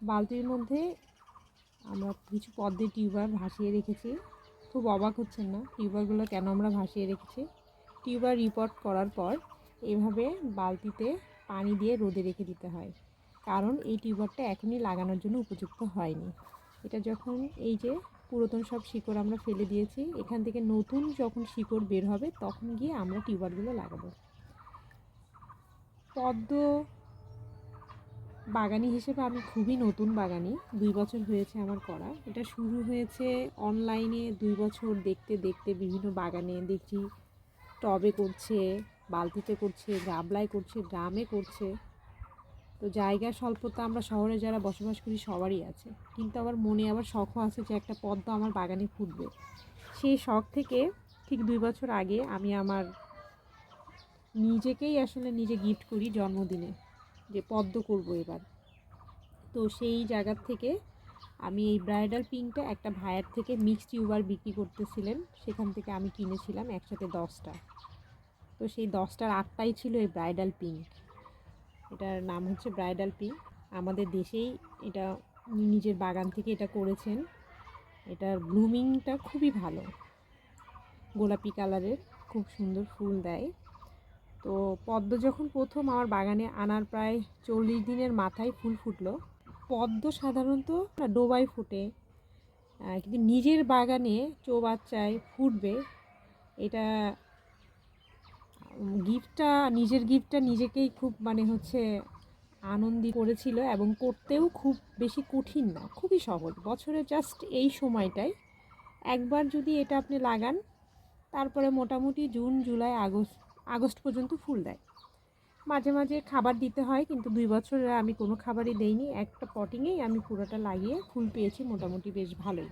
বালতির মধ্যে আমরা কিছু পদ্মের টিউবার ভাসিয়ে রেখেছি। খুব অবাক হচ্ছেন না টিউবারগুলো কেন আমরা ভাসিয়ে রেখেছি? টিউবার রিপোর্ট করার পর এভাবে বালতিতে পানি দিয়ে রোদে রেখে দিতে হয়, কারণ এই টিউবারটা এখনই লাগানোর জন্য উপযুক্ত হয়নি। এটা যখন এই যে পুরাতন সব শিকড় আমরা ফেলে দিয়েছি, এখান থেকে নতুন যখন শিকড় বের হবে তখন গিয়ে আমরা টিউবারগুলো লাগাবো। পদ্ম বাগানি হিসেবে আমি খুবই নতুন বাগানি, 2 বছর হয়েছে আমার করা। এটা শুরু হয়েছে অনলাইনে 2 বছর দেখতে দেখতে বিভিন্ন বাগানে দেখছি টবে করছে, বালতিতে করছে, গামলায় করছে, ড্রামে করছে। তো জায়গা স্বল্পতা আমরা শহরে যারা বসবাস করি সবারই আছে, কিন্তু আমার মনে আবার শখও আছে যে একটা পদ্ম আমার বাগানে ফুটবে। সেই শখ থেকে ঠিক 2 বছর আগে আমি আমার নিজেকেই আসলে নিজে গিফট করি জন্মদিনে, যে পদ্ম করব এবার। তো সেই জায়গা থেকে আমি এই ব্রাইডাল পিঙ্কটা একটা ভাইয়ের থেকে মিক্সড টিউবার বিক্রি করতেছিলেন, সেখান থেকে আমি কিনেছিলাম একসাথে 10টা। তো সেই 10টার 8টাই ছিল এই ব্রাইডাল পিঙ্ক। এটার নাম হচ্ছে ব্রাইডাল পিঙ্ক। আমাদের দেশেই এটা নিজের বাগান থেকে এটা করেছেন। এটার ব্লুমিংটা খুবই ভালো, গোলাপি কালারের, খুব সুন্দর ফুল দেয়। তো পদ্ম যখন প্রথম আমার বাগানে আনার প্রায় 40 দিনের মাথায় ফুল ফুটলো। পদ্ম সাধারণত ডোবায় ফুটে, কিন্তু নিজের বাগানে চৌবাচ্চায় ফুটবে, এটা নিজের গিফটটা নিজেকেই খুব আনন্দিত করেছিল। এবং করতেও খুব বেশি কঠিন না, খুবই সহজ। বছরে জাস্ট এই সময়টায় একবার যদি এটা আপনি লাগান, তারপরে মোটামুটি জুন জুলাই আগস্ট পর্যন্ত ফুল দেয়। মাঝে মাঝে খাবার দিতে হয়, কিন্তু 2 বছরে আমি কোনো খাবারই দেইনি, একটা পটিংয়েই আমি পুরোটা লাগিয়ে ফুল পেয়েছি মোটামুটি বেশ ভালোই।